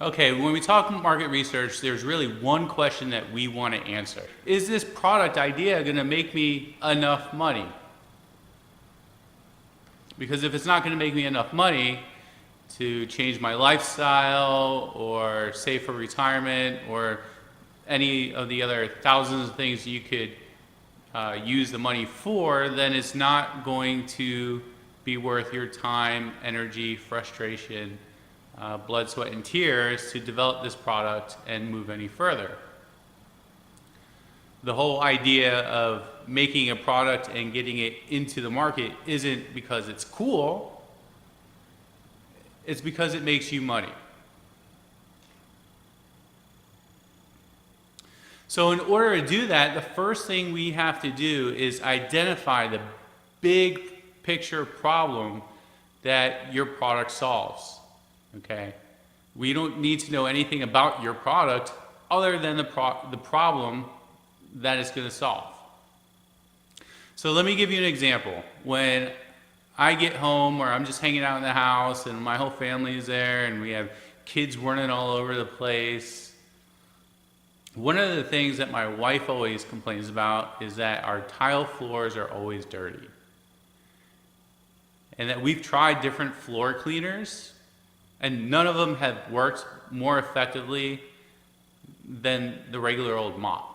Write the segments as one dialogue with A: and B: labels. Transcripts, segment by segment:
A: Okay, when we talk market research, there's really one question that we want to answer. Is this product idea going to make me enough money? Because if it's not going to make me enough money to change my lifestyle or save for retirement or any of the other thousands of things you could use the money for, then it's not going to be worth your time, energy, frustration, blood, sweat, and tears to develop this product and move any further. The whole idea of making a product and getting it into the market isn't because it's cool, it's because it makes you money. So in order to do that, the first thing we have to do is identify the big picture problem that your product solves. Okay? We don't need to know anything about your product other than the problem that it's going to solve. So let me give you an example. When I get home or I'm just hanging out in the house and my whole family is there and we have kids running all over the place, one of the things that my wife always complains about is that our tile floors are always dirty. And that we've tried different floor cleaners and none of them have worked more effectively than the regular old mop.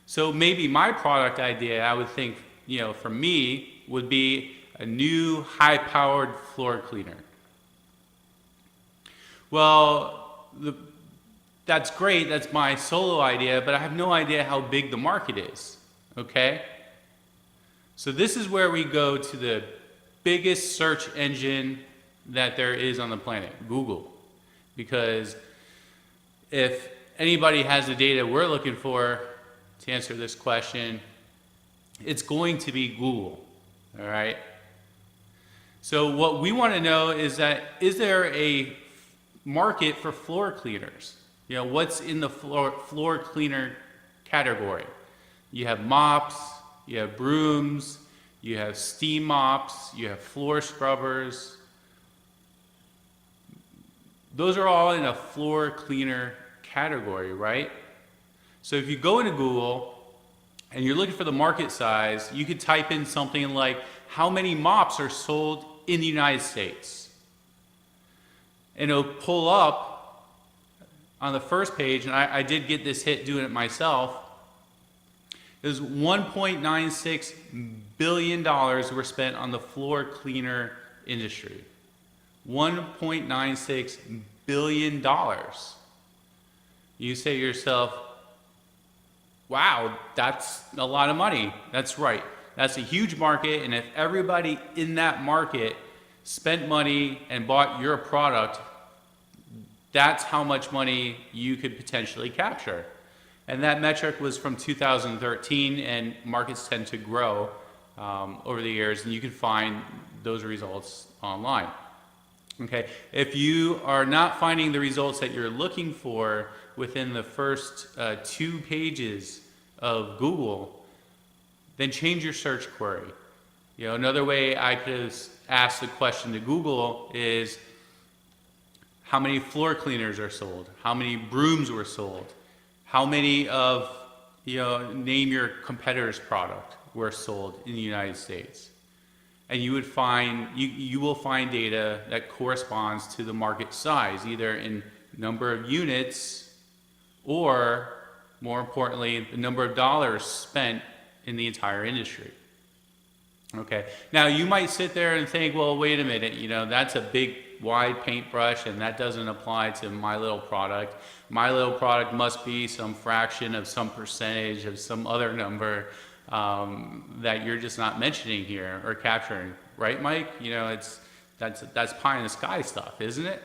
A: So maybe my product idea, I would think, for me, would be a new high-powered floor cleaner. Well, that's great, that's my solo idea, but I have no idea how big the market is, okay? So this is where we go to the biggest search engine that there is on the planet, Google. Because if anybody has the data we're looking for to answer this question, it's going to be Google, all right? So what we want to know is is there a market for floor cleaners? What's in the floor cleaner category? You have mops, you have brooms, you have steam mops, you have floor scrubbers. Those are all in a floor cleaner category, right? So if you go into Google and you're looking for the market size, you could type in something like, how many mops are sold in the United States? And it'll pull up on the first page, and I did get this hit doing it myself. There's $1.96 billion were spent on the floor cleaner industry. $1.96 billion. You say to yourself, wow, that's a lot of money. That's right. That's a huge market, and if everybody in that market spent money and bought your product, that's how much money you could potentially capture. And that metric was from 2013, and markets tend to grow over the years, and you can find those results online. Okay, if you are not finding the results that you're looking for within the first 2 pages of Google, then change your search query. Another way I could ask the question to Google is, how many floor cleaners are sold? How many brooms were sold? How many of, name your competitor's product were sold in the United States? And you would find, you will find data that corresponds to the market size, either in number of units or, more importantly, the number of dollars spent in the entire industry. Okay, now you might sit there and think, well, wait a minute, that's a big wide paintbrush and that doesn't apply to my little product. My little product must be some fraction of some percentage of some other number that you're just not mentioning here or capturing, right, Mike? That's pie in the sky stuff, isn't it?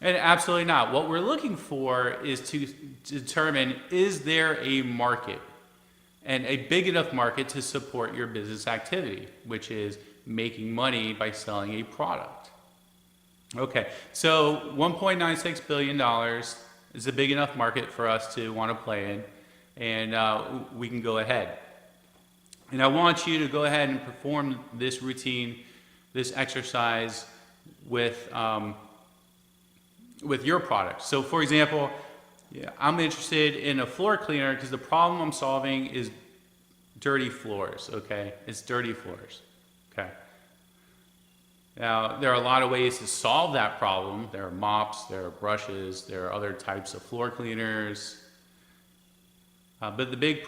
A: And absolutely not. What we're looking for is to determine, is there a market, and a big enough market to support your business activity, which is making money by selling a product. Okay, so $1.96 billion is a big enough market for us to want to play in, and we can go ahead. And I want you to go ahead and perform this routine, this exercise with with your product. So for example, yeah, I'm interested in a floor cleaner because the problem I'm solving is dirty floors, okay? It's dirty floors, okay? Now, there are a lot of ways to solve that problem. There are mops, there are brushes, there are other types of floor cleaners. But the big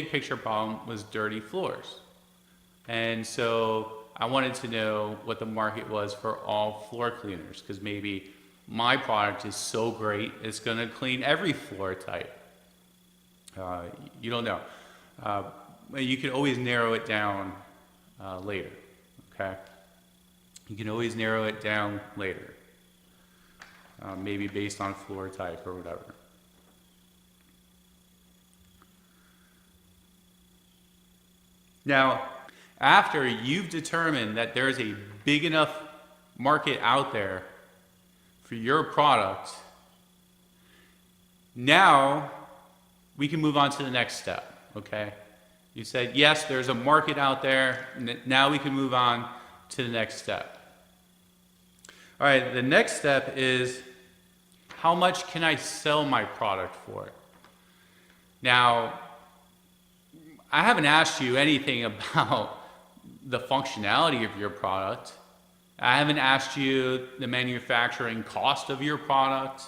A: picture problem was dirty floors. And so I wanted to know what the market was for all floor cleaners, because maybe my product is so great, it's going to clean every floor type. You don't know. You can always narrow it down later, okay? You can always narrow it down later, maybe based on floor type or whatever. Now, after you've determined that there's a big enough market out there for your product, now we can move on to the next step, okay? You said, yes, there's a market out there, now we can move on to the next step. All right, the next step is, how much can I sell my product for? Now, I haven't asked you anything about the functionality of your product. I haven't asked you the manufacturing cost of your product.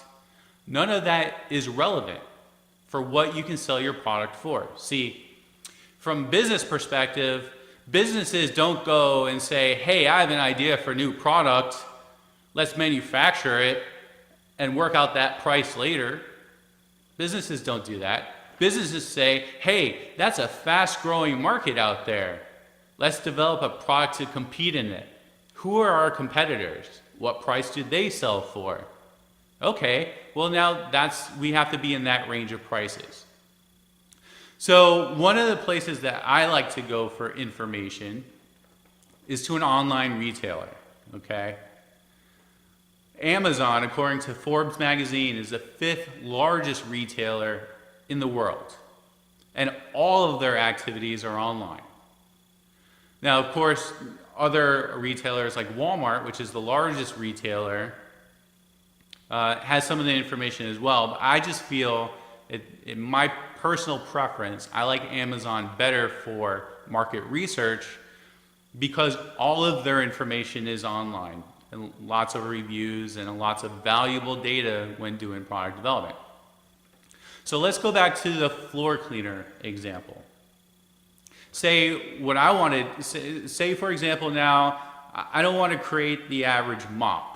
A: None of that is relevant for what you can sell your product for. See, from business perspective, businesses don't go and say, hey, I have an idea for a new product. Let's manufacture it and work out that price later. Businesses don't do that. Businesses say, hey, that's a fast-growing market out there. Let's develop a product to compete in it. Who are our competitors? What price do they sell for? Okay, well now we have to be in that range of prices. So one of the places that I like to go for information is to an online retailer, okay? Amazon, according to Forbes magazine, is the 5th largest retailer in the world, and all of their activities are online. Now, of course, other retailers like Walmart, which is the largest retailer, has some of the information as well, but I just feel, in my personal preference, I like Amazon better for market research because all of their information is online, and lots of reviews and lots of valuable data when doing product development. So let's go back to the floor cleaner example. Say what I wanted, say for example now, I don't want to create the average mop.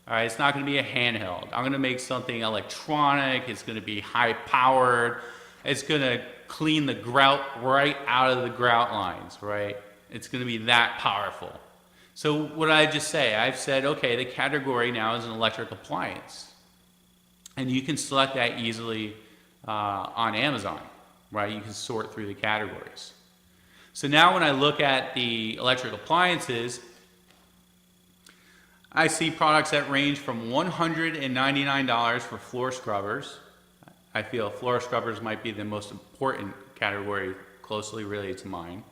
A: All right, it's not going to be a handheld. I'm going to make something electronic. It's going to be high powered. It's going to clean the grout right out of the grout lines, right? It's going to be that powerful. So what did I just say? I've said, okay, the category now is an electric appliance. And you can select that easily on Amazon, right? You can sort through the categories. So now when I look at the electric appliances, I see products that range from $199 for floor scrubbers. I feel floor scrubbers might be the most important category closely related to mine.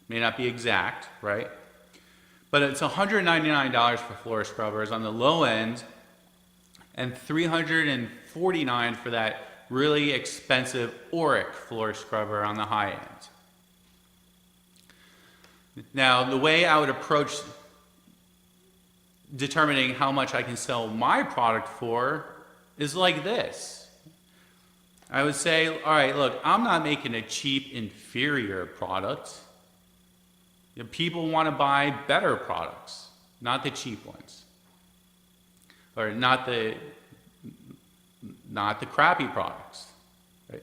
A: May not be exact, right? But it's $199 for floor scrubbers on the low end, and $349 for that really expensive Auric floor scrubber on the high end. Now, the way I would approach determining how much I can sell my product for is like this. I would say, all right, look, I'm not making a cheap, inferior product. You know, people want to buy better products, not the cheap ones. Or not the crappy products. Right?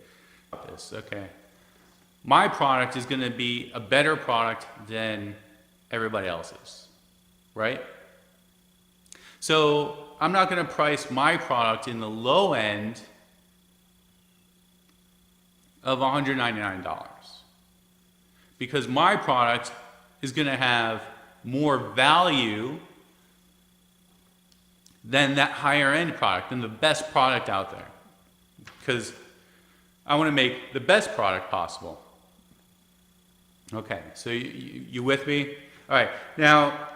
A: Okay. My product is going to be a better product than everybody else's, right? So I'm not going to price my product in the low end of $199 because my product is going to have more value than that higher end product, than the best product out there. Because I want to make the best product possible. Okay, so you with me? All right, now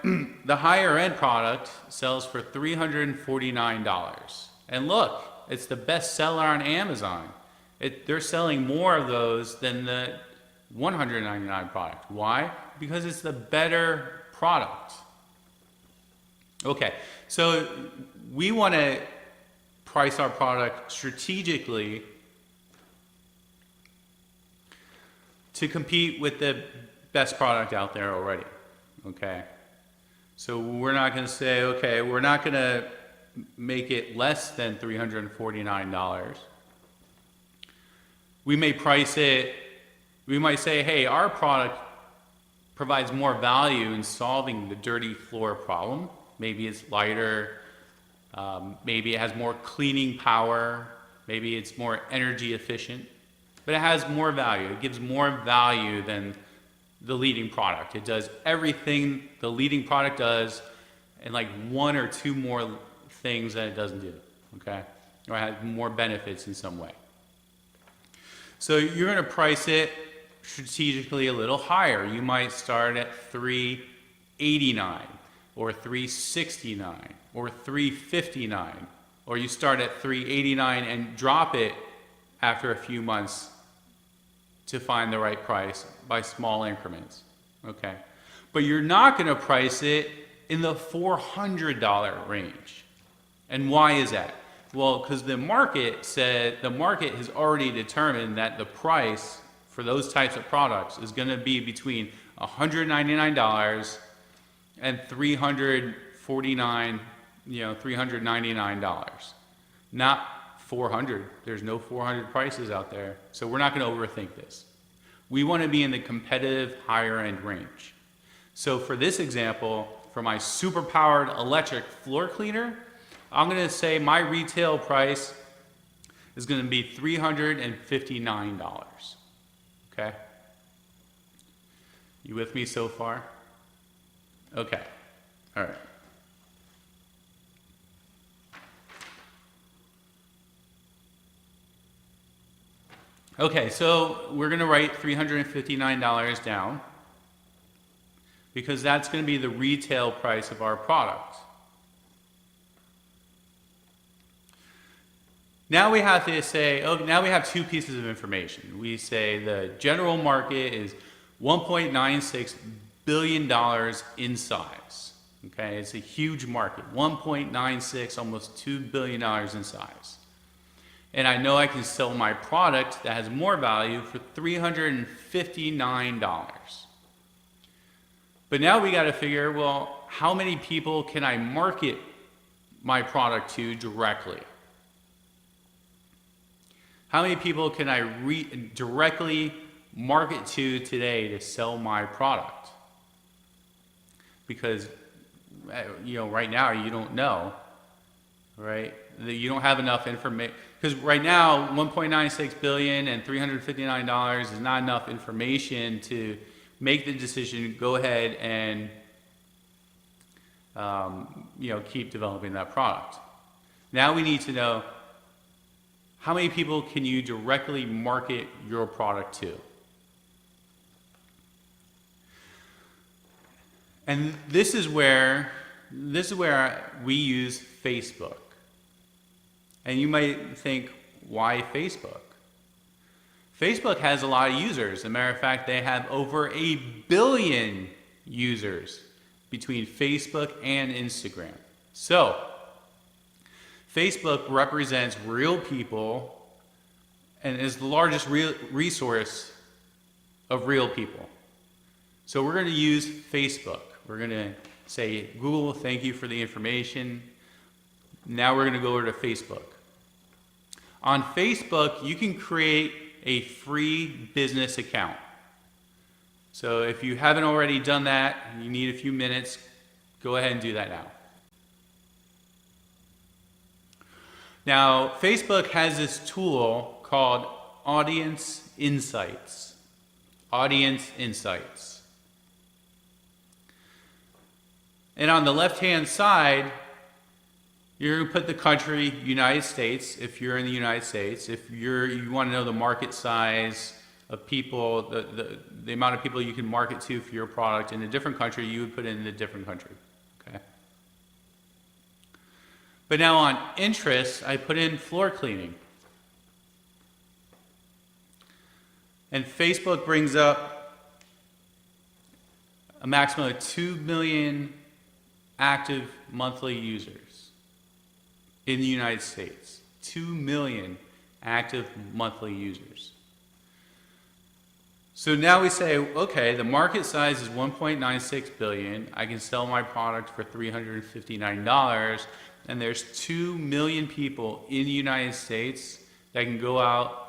A: the higher end product sells for $349. And look, it's the best seller on Amazon. They're selling more of those than the $199 product. Why? Because it's the better product. Okay, so we want to price our product strategically to compete with the best product out there already. Okay, so we're not going to say, okay, we're not going to make it less than $349. We may price it, we might say, hey, our product provides more value in solving the dirty floor problem. Maybe it's lighter, maybe it has more cleaning power, maybe it's more energy efficient, but it has more value. It gives more value than the leading product. It does everything the leading product does and like one or two more things that it doesn't do, okay? Or it has more benefits in some way. So you're gonna price it strategically a little higher. You might start at $389 or $369 or $359, or you start at $389 and drop it after a few months to find the right price by small increments, okay? But you're not gonna price it in the $400 range. And why is that? Well, because the market has already determined that the price for those types of products is gonna be between $199 and $349, $399, not 400. There's no 400 prices out there, so we're not going to overthink this. We want to be in the competitive higher end range. So for this example, for my super powered electric floor cleaner, I'm going to say my retail price is going to be $359. Okay? You with me so far? Okay. All right. Okay, so we're going to write $359 down because that's going to be the retail price of our product. Now we have to say, oh, now we have two pieces of information. We say the general market is $1.96 billion in size. Okay, it's a huge market, 1.96, almost $2 billion in size. And I know I can sell my product that has more value for $359. But now we got to figure, well, how many people can I market my product to directly? How many people can I directly market to today to sell my product? Because, right now you don't know, right? You don't have enough information. Because right now, $1.96 billion and $359 is not enough information to make the decision, go ahead and keep developing that product. Now we need to know, how many people can you directly market your product to? And this is where we use Facebook. And you might think, why Facebook? Facebook has a lot of users. As a matter of fact, they have over 1 billion users between Facebook and Instagram. So, Facebook represents real people and is the largest resource of real people. So we're going to use Facebook. We're going to say, Google, thank you for the information. Now we're going to go over to Facebook. On Facebook, you can create a free business account. So if you haven't already done that, you need a few minutes, go ahead and do that now. Now, Facebook has this tool called Audience Insights. Audience Insights. And on the left-hand side, you're going to put the country, United States, if you're in the United States. If you want to know the market size of people, the amount of people you can market to for your product in a different country, you would put it in a different country. Okay. But now on interests, I put in floor cleaning. And Facebook brings up a maximum of 2 million active monthly users in the United States. 2 million active monthly users. So now we say, okay, the market size is 1.96 billion. I can sell my product for $359, and there's 2 million people in the United States that can go out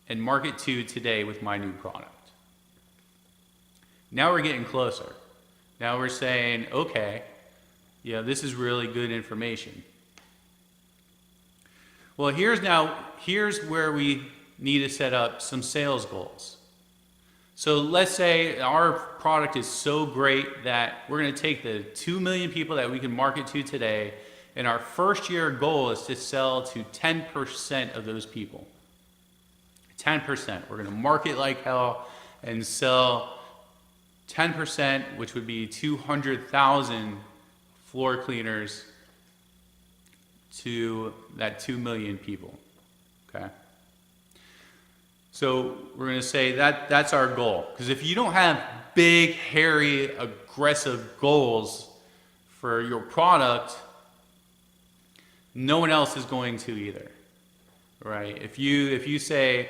A: and market to today with my new product. Now we're getting closer. Now we're saying, okay, yeah, this is really good information. Well, here's where we need to set up some sales goals. So let's say our product is so great that we're going to take the 2 million people that we can market to today, and our first year goal is to sell to 10% of those people. 10%. We're going to market like hell and sell 10%, which would be 200,000 floor cleaners to that 2 million people. Okay? So we're going to say that that's our goal. Because if you don't have big, hairy, aggressive goals for your product, no one else is going to either. Right? If you say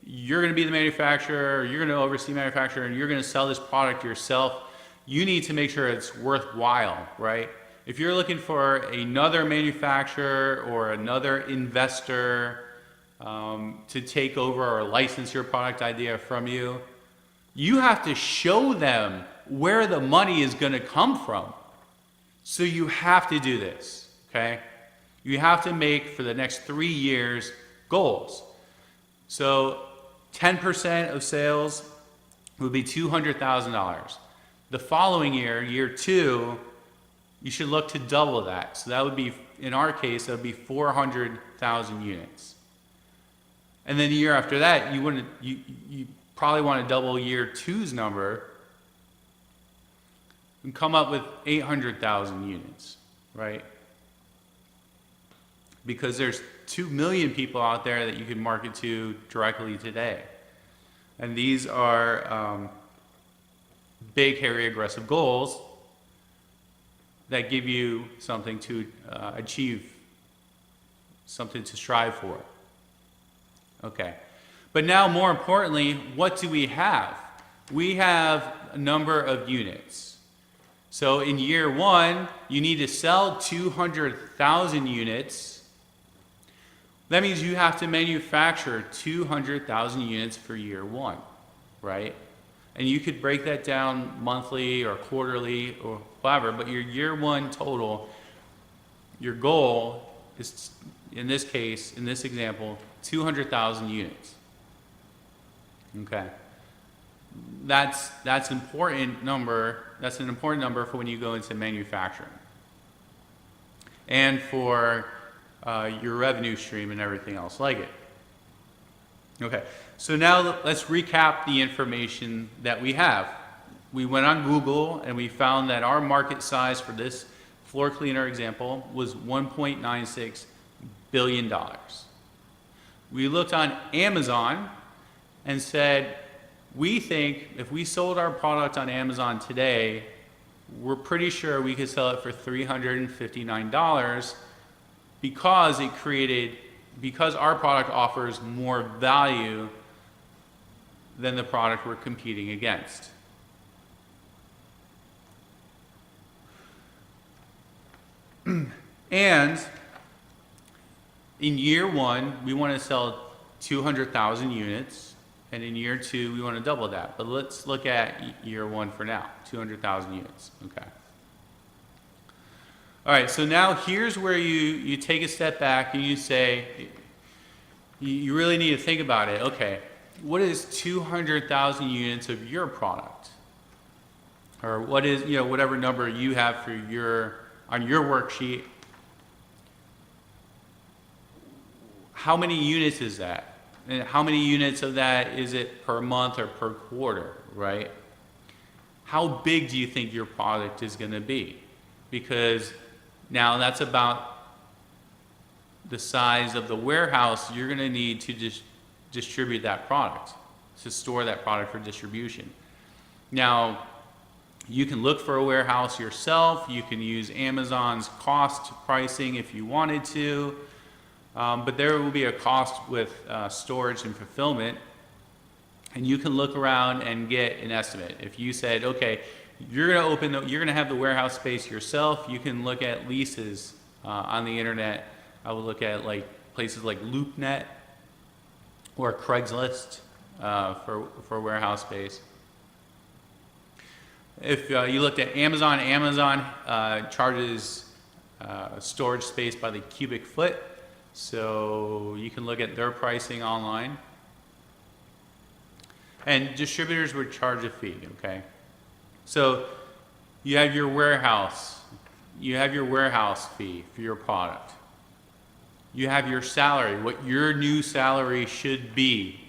A: you're going to be the manufacturer, or you're going to oversee manufacturer, and you're going to sell this product yourself, you need to make sure it's worthwhile, right? If you're looking for another manufacturer or another investor to take over or license your product idea from you, you have to show them where the money is going to come from. So you have to do this, okay? You have to make, for the next 3 years, goals. So 10% of sales would be $200,000. The following year, year 2, you should look to double that. So that would be, in our case, that would be 400,000 units. And then the year after that, you probably want to double year 2's number and come up with 800,000 units, right? Because there's 2 million people out there that you can market to directly today. And these are big, hairy, aggressive goals that give you something to achieve, something to strive for. Okay. But now, more importantly, what do we have? We have a number of units. So in year 1, you need to sell 200,000 units. That means you have to manufacture 200,000 units for year 1, right? And you could break that down monthly or quarterly or whatever, but your year 1 total, your goal is, in this case, in this example, 200,000 units. Okay. That's important number. That's an important number for when you go into manufacturing. And for your revenue stream and everything else like it. Okay, so now let's recap the information that we have. We went on Google and we found that our market size for this floor cleaner example was $1.96 billion. We looked on Amazon and said, we think if we sold our product on Amazon today, we're pretty sure we could sell it for $359 because our product offers more value than the product we're competing against. And in year 1, we want to sell 200,000 units, and in year 2, we want to double that. But let's look at year 1 for now, 200,000 units. Okay. All right, so now here's where you take a step back and you say, you really need to think about it. Okay, what is 200,000 units of your product? Or what is, whatever number you have for on your worksheet. How many units is that? And how many units of that is it per month or per quarter, right? How big do you think your product is going to be? Because now that's about the size of the warehouse you're going to need to distribute that product, to store that product for distribution. Now, you can look for a warehouse yourself. You can use Amazon's cost pricing if you wanted to, but there will be a cost with storage and fulfillment. And you can look around and get an estimate. If you said, okay, you're going to have the warehouse space yourself, you can look at leases on the internet. I would look at like places like LoopNet or Craigslist for warehouse space. If you looked at Amazon, Amazon charges storage space by the cubic foot, so you can look at their pricing online. And distributors would charge a fee, okay? So you have your warehouse fee for your product. You have your salary, what your new salary should be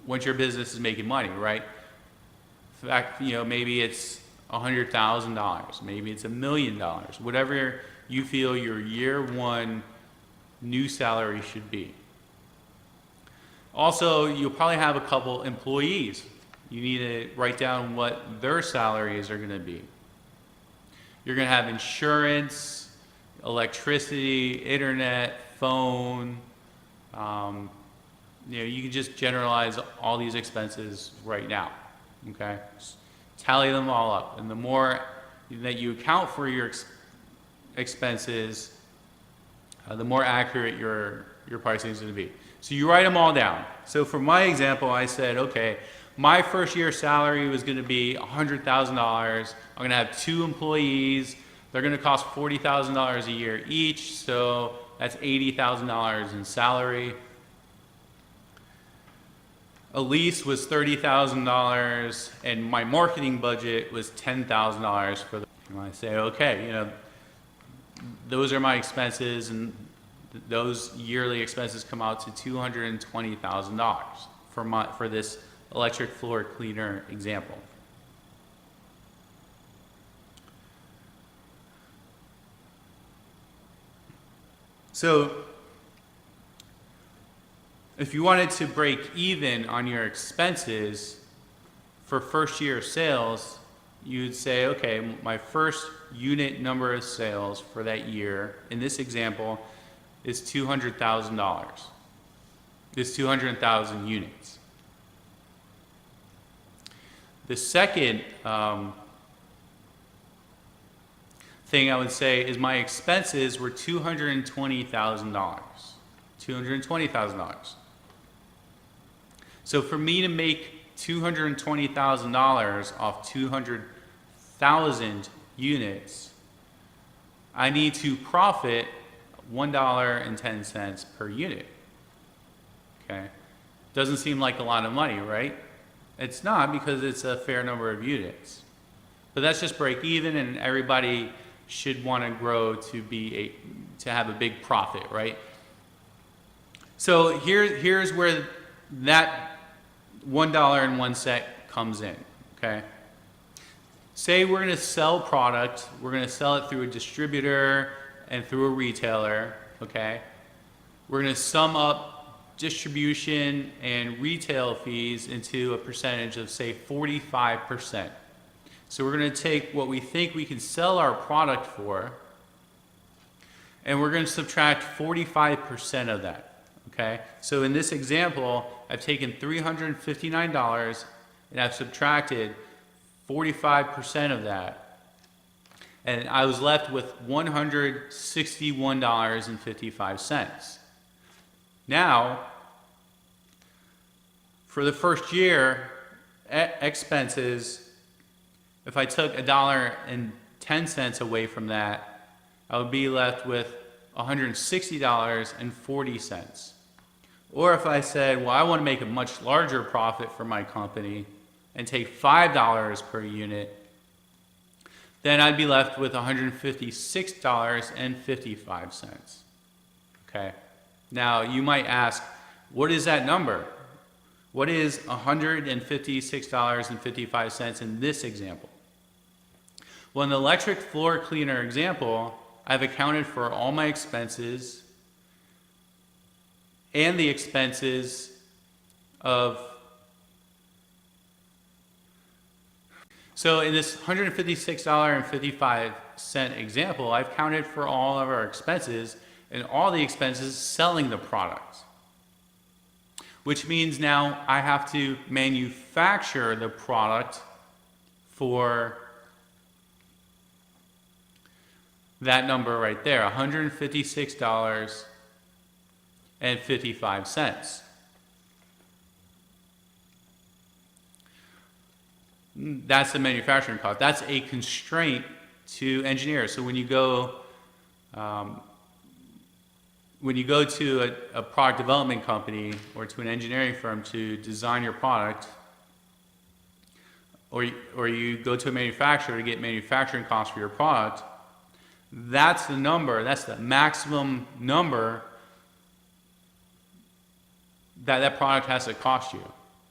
A: once your business is making money, right? In fact, maybe it's $100,000, maybe it's $1 million, whatever you feel your year one new salary should be. Also, you'll probably have a couple employees. You need to write down what their salaries are going to be. You're going to have insurance, electricity, internet, phone. You can just generalize all these expenses right now. Okay, just tally them all up, and the more that you account for your expenses, the more accurate your pricing is going to be. So you write them all down. So for my example, I said, okay, my first year salary was going to be $100,000. I'm going to have 2 employees. They're going to cost $40,000 a year each, so that's $80,000 in salary. A lease was $30,000, and my marketing budget was $10,000 for the. And I say, okay, those are my expenses, and those yearly expenses come out to $220,000 for this electric floor cleaner example. So if you wanted to break even on your expenses for first year sales, you'd say, okay, my first unit number of sales for that year, in this example, is $200,000. It's 200,000 units. The second thing I would say is my expenses were $220,000. $220,000. So for me to make $220,000 off 200,000 units, I need to profit $1.10 per unit. Okay? Doesn't seem like a lot of money, right? It's not, because it's a fair number of units. But that's just break even, and everybody should want to grow to have a big profit, right? So here's where that $1.01 comes in, okay? Say we're going to sell product, we're going to sell it through a distributor and through a retailer, okay? We're going to sum up distribution and retail fees into a percentage of, say, 45%. So we're going to take what we think we can sell our product for, and we're going to subtract 45% of that. Okay, so in this example, I've taken $359 and I've subtracted 45% of that, and I was left with $161.55. Now, for the first year, expenses, if I took $1.10 away from that, I would be left with $160.40. Or if I said, well, I want to make a much larger profit for my company and take $5 per unit, then I'd be left with $156.55. Okay. Now you might ask, What is that number? What is $156.55 in this example? Well, in the electric floor cleaner example, I've accounted for all my expenses and the expenses of, so in this $156.55 example, I've counted for all of our expenses and all the expenses selling the product. Which means now I have to manufacture the product for that number right there, $156.55. That's the manufacturing cost. That's a constraint to engineers. So when you go to a product development company or to an engineering firm to design your product, or you go to a manufacturer to get manufacturing costs for your product, that's the number, that's the maximum number that product has to cost you.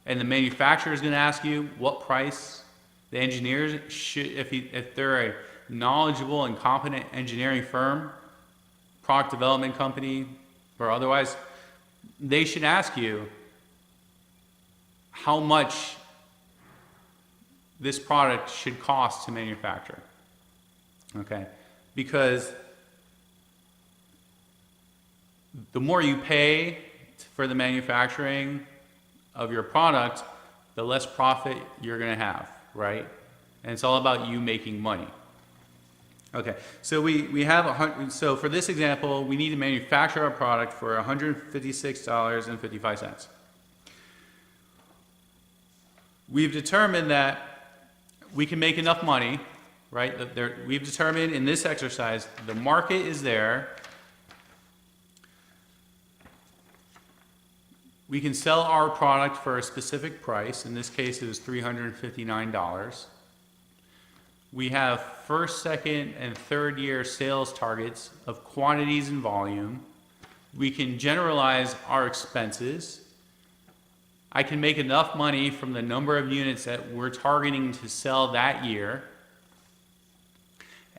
A: And the manufacturer is going to ask you what price the engineers should, if they're a knowledgeable and competent engineering firm, product development company, or otherwise, they should ask you how much this product should cost to manufacture. Okay? Because the more you pay for the manufacturing of your product, the less profit you're going to have, right? And it's all about you making money. Okay, so we have so for this example, we need to manufacture our product for $156.55. We've determined that we can make enough money, right? We've determined in this exercise the market is there. We can sell our product for a specific price. In this case, it was $359. We have first, second, and third year sales targets of quantities and volume. We can generalize our expenses. I can make enough money from the number of units that we're targeting to sell that year.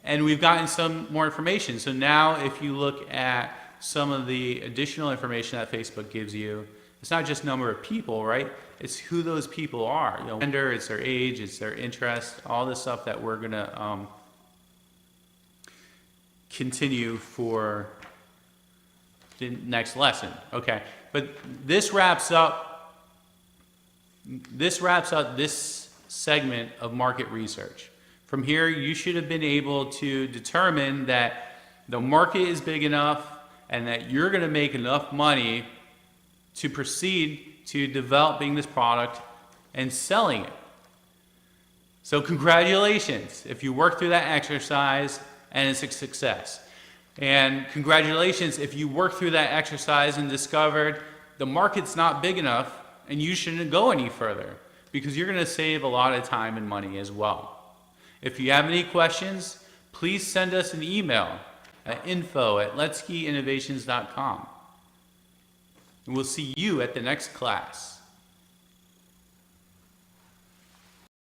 A: And we've gotten some more information. So now if you look at some of the additional information that Facebook gives you, it's not just number of people, right? It's who those people are. You know, gender, it's their age, it's their interest, all the stuff that we're gonna continue for the next lesson. Okay, but this wraps up this segment of market research. From here, you should have been able to determine that the market is big enough and that you're going to make enough money to proceed to developing this product and selling it. So congratulations if you work through that exercise and it's a success. And congratulations if you work through that exercise and discovered the market's not big enough and you shouldn't go any further, because you're going to save a lot of time and money as well. If you have any questions, please send us an email at info@letskyinnovations.com. And we'll see you at the next class.